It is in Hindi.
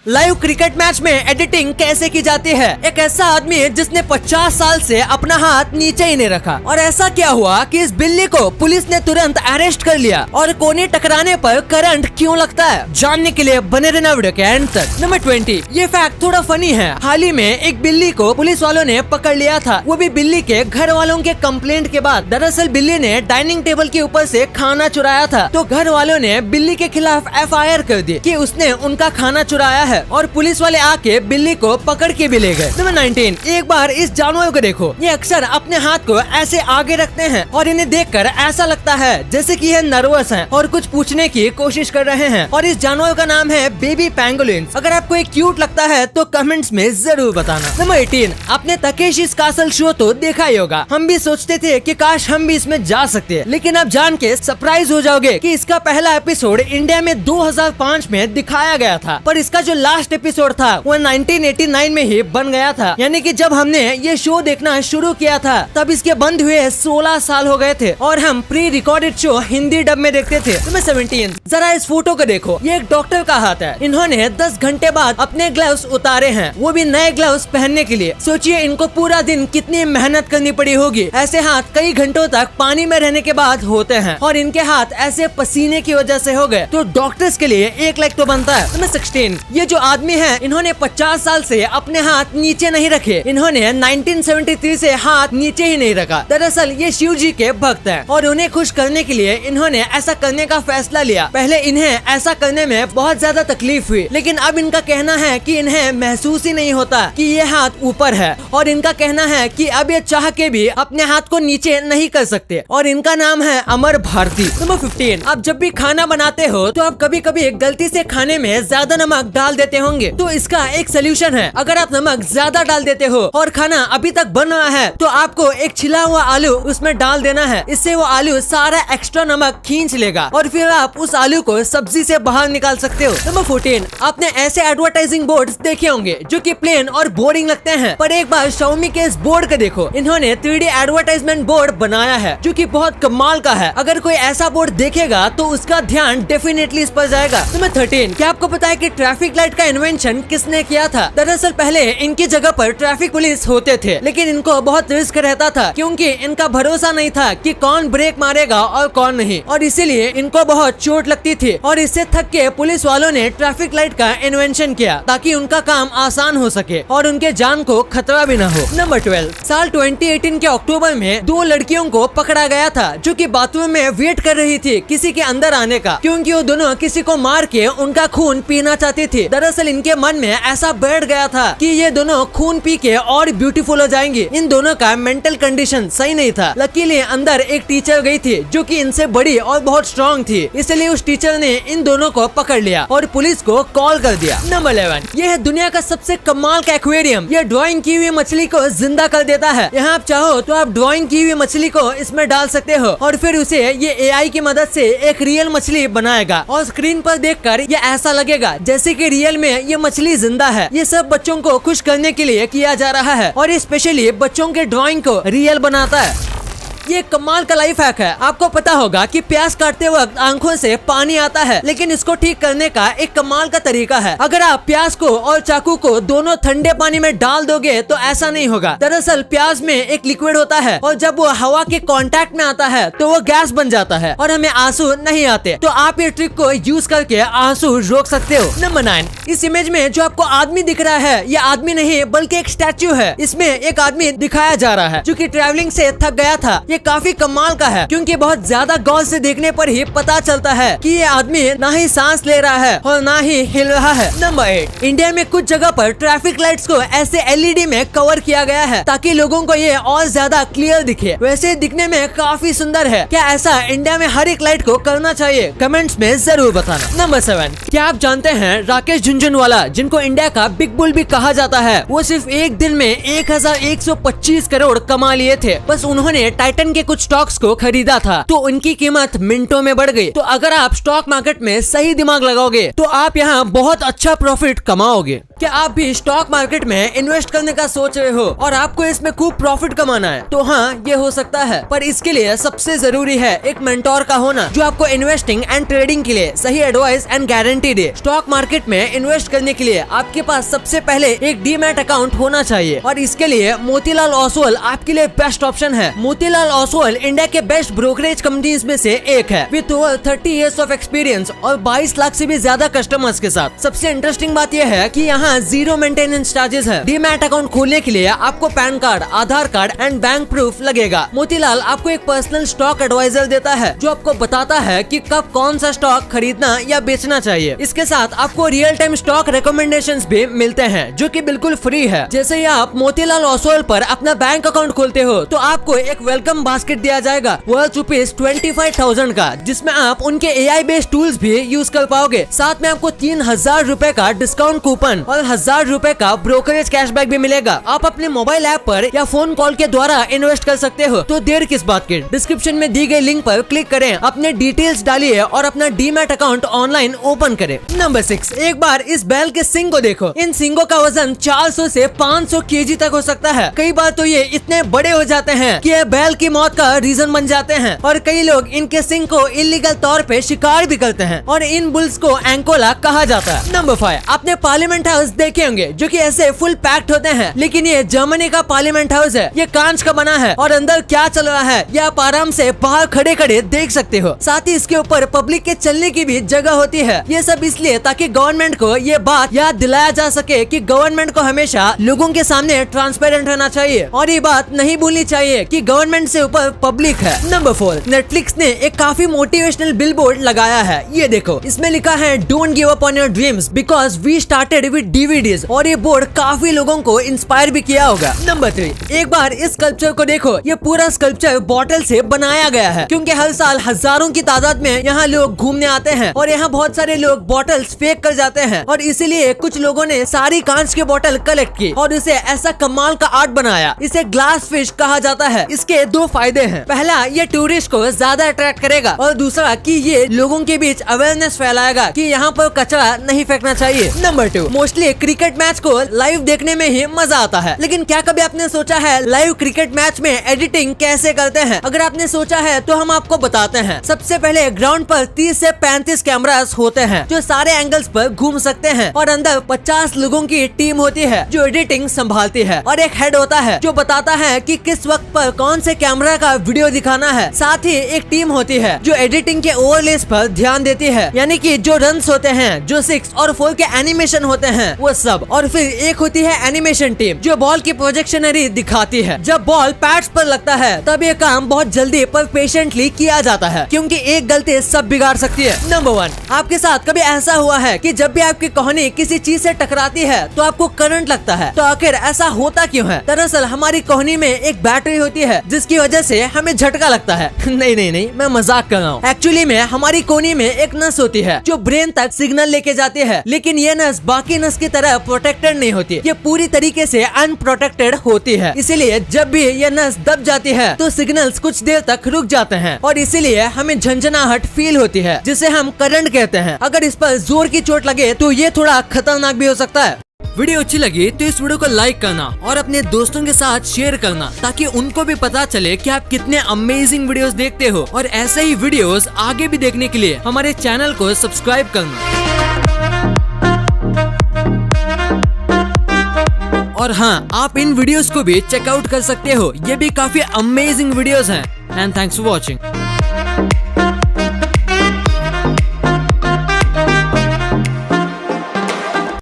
लाइव क्रिकेट मैच में एडिटिंग कैसे की जाती है। एक ऐसा आदमी जिसने 50 साल से अपना हाथ नीचे ही नहीं रखा, और ऐसा क्या हुआ कि इस बिल्ली को पुलिस ने तुरंत अरेस्ट कर लिया, और कोने टकराने पर करंट क्यों लगता है, जानने के लिए बने रहना वीडियो के एंड तक। नंबर 20, ये फैक्ट थोड़ा फनी है। हाल ही में एक बिल्ली को पुलिस वालों ने पकड़ लिया था, वो भी बिल्ली के घर वालों के कंप्लेंट के बाद। दरअसल बिल्ली ने डाइनिंग टेबल के ऊपर से खाना चुराया था, तो घर वालों ने बिल्ली के खिलाफ FIR कर दी कि उसने उनका खाना चुराया है, और पुलिस वाले आके बिल्ली को पकड़ के भी ले गए। नंबर 19, एक बार इस जानवर को देखो। ये अक्सर अपने हाथ को ऐसे आगे रखते हैं और इन्हें देखकर ऐसा लगता है जैसे कि ये नर्वस हैं और कुछ पूछने की कोशिश कर रहे हैं, और इस जानवर का नाम है बेबी पैंगोलिन। अगर आपको एक क्यूट लगता है तो कमेंट्स में जरूर बताना। नंबर 18, आपने तकेशी's कासल शो तो देखा ही होगा। हम भी सोचते थे कि काश हम भी इसमें जा सकते, लेकिन आप जान के सरप्राइज हो जाओगे कि इसका पहला एपिसोड इंडिया में 2005 में दिखाया गया था, पर इसका जो लास्ट एपिसोड था वो 1989 में ही बन गया था। यानी कि जब हमने ये शो देखना शुरू किया था तब इसके बंद हुए 16 साल हो गए थे, और हम pre recorded show Hindi dub में देखते थे। नंबर 17, जरा इस फोटो को देखो। ये एक डॉक्टर का हाथ है। इन्होंने 10 घंटे बाद अपने ग्लव्स उतारे हैं, वो भी नए ग्लव्स पहनने के लिए। सोचिए इनको पूरा दिन कितनी मेहनत करनी पड़ी होगी। ऐसे हाथ कई घंटों तक पानी में रहने के बाद होते हैं, और इनके हाथ ऐसे पसीने की वजह से हो गए, तो डॉक्टर्स के लिए एक लाइक तो बनता है। नंबर 16, ये जो आदमी है इन्होंने 50 साल से अपने हाथ नीचे नहीं रखे। इन्होंने 1973 से हाथ नीचे ही नहीं रखा। दरअसल ये शिव जी के भक्त हैं, और उन्हें खुश करने के लिए इन्होंने ऐसा करने का फैसला लिया। पहले इन्हें ऐसा करने में बहुत ज्यादा तकलीफ हुई, लेकिन अब इनका कहना है कि इन्हें महसूस ही नहीं होता कि ये हाथ ऊपर है, और इनका कहना है कि अब ये चाह के भी अपने हाथ को नीचे नहीं कर सकते, और इनका नाम है अमर भारती। नंबर 15, आप जब भी खाना बनाते हो तो आप कभी कभी गलती से खाने में ज्यादा नमक डाल देते होंगे, तो इसका एक सोल्यूशन है। अगर आप नमक ज्यादा डाल देते हो और खाना अभी तक बन रहा है, तो आपको एक छिला हुआ आलू उसमें डाल देना है। इससे वो आलू सारा एक्स्ट्रा नमक खींच लेगा, और फिर आप उस आलू को सब्जी से बाहर निकाल सकते हो। नंबर 14, आपने ऐसे एडवर्टाइजिंग बोर्ड्स देखे होंगे जो कि प्लेन और बोरिंग लगते हैं, पर एक बार Xiaomi के इस बोर्ड को देखो। इन्होंने 3D एडवर्टाइजमेंट बोर्ड बनाया है जो कि बहुत कमाल का है। अगर कोई ऐसा बोर्ड देखेगा तो उसका ध्यान डेफिनेटली इस पर जाएगा। नंबर 13, क्या आपको पता है कि ट्रैफिक लाइट का इन्वेंशन किसने किया था? दरअसल पहले इनकी जगह पर ट्रैफिक पुलिस होते थे, लेकिन इनको बहुत रिस्क रहता था क्योंकि इनका भरोसा नहीं था कि कौन ब्रेक मारेगा और कौन नहीं, और इसीलिए इनको बहुत चोट लगती थी, और इससे थक के पुलिस वालों ने ट्रैफिक लाइट का इन्वेंशन किया ताकि उनका काम आसान हो सके और उनके जान को खतरा भी न हो। नंबर 12, साल 2018 के अक्टूबर में 2 लड़कियों को पकड़ा गया था जो कि बाथरूम में वेट कर रही थी किसी के अंदर आने का, क्योंकि वो दोनों किसी को मार के उनका खून पीना चाहती थी। दरअसल इनके मन में ऐसा बैठ गया था कि ये दोनों खून पी के और ब्यूटीफुल हो जाएंगी। इन दोनों का मेंटल कंडीशन सही नहीं था। लकीली अंदर एक टीचर गई थी जो कि इनसे बड़ी और बहुत स्ट्रॉन्ग थी, इसलिए उस टीचर ने इन दोनों को पकड़ लिया और पुलिस को कॉल कर दिया। नंबर 11, ये है दुनिया का सबसे कमाल का एक्वेरियम। ये ड्राइंग की हुई मछली को जिंदा कर देता है। यहाँ आप चाहो तो आप ड्राइंग की हुई मछली को इसमें डाल सकते हो, और फिर उसे ये AI की मदद से एक रियल मछली बनाएगा, और स्क्रीन पर देखकर ये ऐसा लगेगा जैसे कि रियल में ये मछली जिंदा है। ये सब बच्चों को खुश करने के लिए किया जा रहा है, और ये स्पेशली बच्चों के ड्राइंग को रियल बनाता है। ये कमाल का लाइफ हैक है। आपको पता होगा कि प्याज काटते वक्त आंखों से पानी आता है, लेकिन इसको ठीक करने का एक कमाल का तरीका है। अगर आप प्याज को और चाकू को दोनों ठंडे पानी में डाल दोगे तो ऐसा नहीं होगा। दरअसल प्याज में एक लिक्विड होता है, और जब वो हवा के कांटेक्ट में आता है तो वो गैस बन जाता है और हमें आंसू नहीं आते। तो आप ये ट्रिक को यूज करके आंसू रोक सकते हो। नंबर 9, इस इमेज में जो आपको आदमी दिख रहा है, ये आदमी नहीं बल्कि एक स्टैच्यू है। इसमें एक आदमी दिखाया जा रहा है जो कि ट्रैवलिंग से थक गया था। ये काफी कमाल का है क्योंकि बहुत ज्यादा गौर से देखने पर ही पता चलता है कि ये आदमी ना ही सांस ले रहा है और ना ही हिल रहा है। नंबर 8, इंडिया में कुछ जगह पर ट्रैफिक लाइट्स को ऐसे LED में कवर किया गया है ताकि लोगों को ये और ज्यादा क्लियर दिखे। वैसे दिखने में काफी सुंदर है। क्या ऐसा इंडिया में हर एक लाइट को करना चाहिए? कमेंट्स में जरूर बताना। नंबर 7, क्या आप जानते हैं राकेश झुनझुनवाला, जिनको इंडिया का बिग बुल भी कहा जाता है, वो सिर्फ एक दिन में 1125 करोड़ कमा लिए थे। बस उन्होंने टाइटन के कुछ स्टॉक्स को खरीदा था तो उनकी कीमत मिनटों में बढ़ गई। तो अगर आप स्टॉक मार्केट में सही दिमाग लगाओगे तो आप यहाँ बहुत अच्छा प्रॉफिट कमाओगे। कि आप भी स्टॉक मार्केट में इन्वेस्ट करने का सोच रहे हो और आपको इसमें खूब प्रॉफिट कमाना है, तो हाँ ये हो सकता है, पर इसके लिए सबसे जरूरी है एक मेंटोर का होना जो आपको इन्वेस्टिंग एंड ट्रेडिंग के लिए सही advice and guarantee they. Stock market में इन्वेस्ट करने के लिए आपके पास सबसे पहले एक डीमैट अकाउंट होना चाहिए और इसके लिए मोतीलाल ओसवाल आपके लिए बेस्ट ऑप्शन है। मोतीलाल ओसवाल इंडिया के बेस्ट ब्रोकरेज कंपनीज में से एक है with over 30 years of experience और 22 लाख से भी ज्यादा कस्टमर्स के साथ। सबसे इंटरेस्टिंग बात यह है कि यहाँ जीरो मेंटेनेंस चार्जेस है। डीमैट अकाउंट खोलने के लिए आपको pan card, Aadhaar card and bank proof लगेगा। मोतीलाल आपको एक पर्सनल स्टॉक एडवाइजर देता है जो आपको बताता है कि कब कौन सा स्टॉक खरीदना या बेचना चाहिए। इसके साथ आपको रियल टाइम स्टॉक रिकमेंडेशंस भी मिलते हैं जो कि बिल्कुल फ्री है। जैसे ही आप मोतीलाल ओसवाल पर अपना बैंक अकाउंट खोलते हो तो आपको एक वेलकम बास्केट दिया जाएगा वर्थ ₹25,000 का, जिसमें आप उनके AI बेस्ड टूल्स भी यूज कर पाओगे। साथ में आपको 3,000 रुपए का डिस्काउंट कूपन और 1,000 रुपए का ब्रोकरेज कैशबैक भी मिलेगा। आप अपने मोबाइल ऐप पर या फोन कॉल के द्वारा इन्वेस्ट कर सकते हो, तो देर किस बात की। डिस्क्रिप्शन में दी गई लिंक पर क्लिक करें, अपने डिटेल्स डालिए और अपना डीमैट अकाउंट ऑनलाइन ओपन करें। नंबर 6, एक बार इस बैल के सींग को देखो। इन सींगों का वजन 400 से 500 केजी तक हो सकता है। कई बार तो ये इतने बड़े हो जाते हैं कि ये बैल की मौत का रीजन बन जाते हैं और कई लोग इनके सींग को इलीगल तौर पे शिकार भी करते हैं और इन बुल्स को एंकोला कहा जाता है। नंबर 5, आपने पार्लियामेंट हाउस देखे होंगे जो कि ऐसे फुल पैक्ड होते हैं, लेकिन ये जर्मनी का पार्लियामेंट हाउस है। ये कांच का बना है और अंदर क्या चल रहा है ये आप आराम से बाहर खड़े खड़े देख सकते हो। साथ ही इसके ऊपर पब्लिक के चलने की भी जगह होती है। ये सब इसलिए ताकि गवर्नमेंट को ये बात याद दिलाया जा सके कि गवर्नमेंट को हमेशा लोगों के सामने ट्रांसपेरेंट रहना चाहिए और ये बात नहीं भूलनी चाहिए कि गवर्नमेंट से ऊपर पब्लिक है। नंबर 4, नेटफ्लिक्स ने एक काफी मोटिवेशनल बिलबोर्ड लगाया है। ये देखो, इसमें लिखा है don't give up on your dreams because we started with DVDs और ये बोर्ड काफी लोगों को इंस्पायर भी किया होगा। नंबर 3, एक बार इस स्कल्पचर को देखो। ये पूरा स्कल्पचर बॉटल से बनाया गया है क्योंकि हर साल हजारों की तादाद में यहाँ लोग घूमने आते हैं और यहाँ बहुत सारे लोग बॉटल्स फेंक कर जाते हैं और इसीलिए कुछ लोगों ने सारी कांच की बोतल कलेक्ट की और इसे ऐसा कमाल का आर्ट बनाया। इसे ग्लास फिश कहा जाता है। इसके 2 फायदे हैं। पहला, ये टूरिस्ट को ज्यादा अट्रैक्ट करेगा और दूसरा कि ये लोगों के बीच अवेयरनेस फैलाएगा कि यहाँ पर कचरा नहीं फेंकना चाहिए। नंबर 2, मोस्टली क्रिकेट मैच को लाइव देखने में ही मजा आता है, लेकिन क्या कभी आपने सोचा है लाइव क्रिकेट मैच में एडिटिंग कैसे करते हैं? अगर आपने सोचा है तो हम आपको बताते हैं। सबसे पहले ग्राउंड पर 30 से 35 कैमरास होते हैं जो सारे एंगल्स पर घूम सकते हैं और अंदर 50 लोगों की टीम होती है जो एडिटिंग संभालती है और एक हेड होता है जो बताता है कि किस वक्त पर कौन से कैमरा का वीडियो दिखाना है। साथ ही एक टीम होती है जो एडिटिंग के ओवरलेस पर ध्यान देती है, यानी कि जो रन्स होते हैं, जो 6 और 4 के एनिमेशन होते हैं वो सब। और फिर एक होती है एनिमेशन टीम जो बॉल की प्रोजेक्शनरी दिखाती है। जब बॉल पैड्स पर लगता है तब ये काम बहुत जल्दी पर पेशेंटली किया जाता है क्योंकि एक गलती सब बिगाड़ सकती है। नंबर 1, आपके साथ कभी ऐसा हुआ है कि जब भी आपकी कोहनी किसी चीज से टकराती है तो आपको करंट लगता है? तो आखिर ऐसा होता क्यों है? दरअसल हमारी कोहनी में एक बैटरी होती है जिसकी वजह से हमें झटका लगता है। नहीं, मैं मजाक कर रहा हूँ। एक्चुअली में हमारी कोहनी में एक नस होती है जो ब्रेन तक सिग्नल लेके जाती है, लेकिन ये नस बाकी नस की तरह प्रोटेक्टेड नहीं होती। ये पूरी तरीके से अनप्रोटेक्टेड होती है। इसीलिए जब भी ये नस दब जाती है तो सिग्नल्स कुछ देर तक रुक जाते हैं और इसीलिए हमें झंझनाहट फील होती है जिसे हम करंट कहते हैं। अगर इस पर जोर की चोट लगे तो ये थोड़ा खतरनाक भी हो सकता है। वीडियो अच्छी लगी तो इस वीडियो को लाइक करना और अपने दोस्तों के साथ शेयर करना ताकि उनको भी पता चले कि आप कितने अमेजिंग वीडियोस देखते हो और ऐसे ही वीडियोस आगे भी देखने के लिए हमारे चैनल को सब्सक्राइब करना। और हाँ, आप इन वीडियोस को भी चेकआउट कर सकते हो। ये भी काफी अमेजिंग वीडियोस हैं। And thanks for watching.